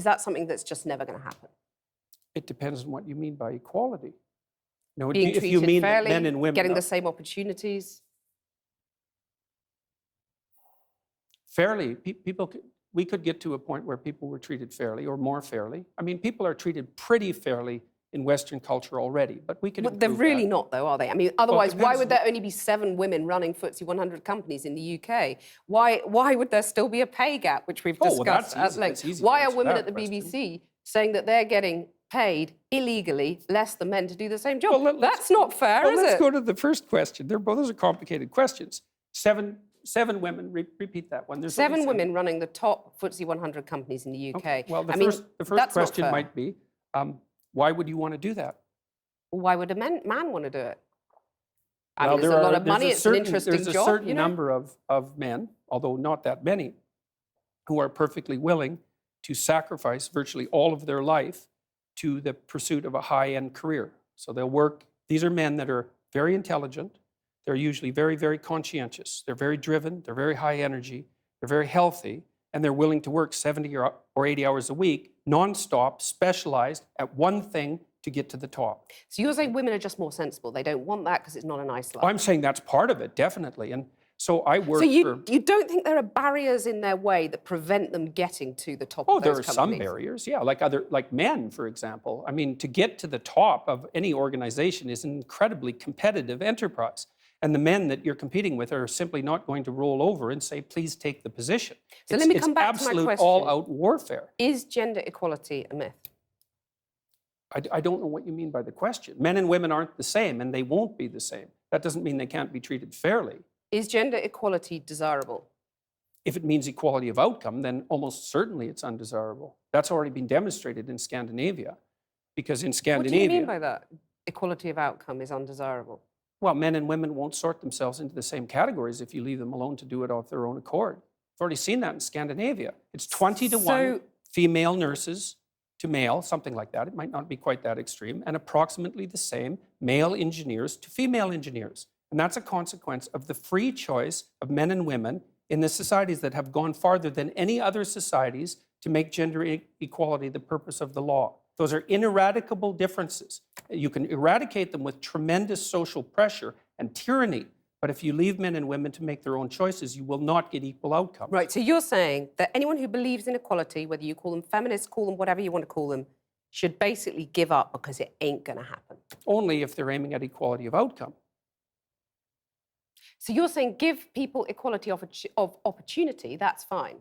Is that something that's just never going to happen? It depends on what you mean by equality. No, Being if you treated mean that fairly, men and women getting the same opportunities? fairly, we could get to a point where people were treated fairly or more fairly. I mean, people are treated pretty fairly in Western culture already, but we can Well, they're improve really that. not, though, are they? I mean, otherwise, why depends. would there only be 7 women running FTSE 100 companies in the UK? Why would there still be a pay gap, which we've Oh, well, discussed that's at easy. length? It's easy to Why are answer women that at the question. BBC saying that they're getting paid illegally less than men to do the same job? Well, That's not fair, is let's it? go to the first question. Those are complicated questions. Seven women. Repeat that one. There's only 7 women running the top FTSE 100 companies in the UK. Okay. Well, the I mean, first that's not question fair. might be, why would you want to do that? Why would a man want to do it? I Well, mean, there's a lot of money. there's It's an interesting there's a job. certain You know? number of men, although not that many, who are perfectly willing to sacrifice virtually all of their life to the pursuit of a high-end career. So they'll work. These are men that are very intelligent. They're usually very, very conscientious. They're very driven. They're very high energy. They're very healthy. And they're willing to work 70 or 80 hours a week, nonstop, specialized at one thing to get to the top. So you're saying women are just more sensible. They don't want that because it's not a nice life. I'm saying that's part of it, definitely. And so I work So you don't think there are barriers in their way that prevent them getting to the top of those there are companies? some barriers, yeah, like men, for example. I mean, to get to the top of any organization is an incredibly competitive enterprise. And the men that you're competing with are simply not going to roll over and say, please take the position. So let me come back to my absolute question. all-out warfare. Is gender equality a myth? I don't know what you mean by the question. Men and women aren't the same, and they won't be the same. That doesn't mean they can't be treated fairly. Is gender equality desirable? If it means equality of outcome, then almost certainly it's undesirable. That's already been demonstrated in Scandinavia. Because in Scandinavia... What do you mean by that? Equality of outcome is undesirable? Well, men and women won't sort themselves into the same categories if you leave them alone to do it of their own accord. I've already seen that in Scandinavia. It's 20 to 1 female nurses to male, something like that. It might not be quite that extreme, and approximately the same male engineers to female engineers. And that's a consequence of the free choice of men and women in the societies that have gone farther than any other societies to make gender equality the purpose of the law. Those are ineradicable differences. You can eradicate them with tremendous social pressure and tyranny, but if you leave men and women to make their own choices, you will not get equal outcomes. Right, so you're saying that anyone who believes in equality, whether you call them feminists, call them whatever you want to call them, should basically give up because it ain't going to happen. Only if they're aiming at equality of outcome. So you're saying give people equality of opportunity, that's fine.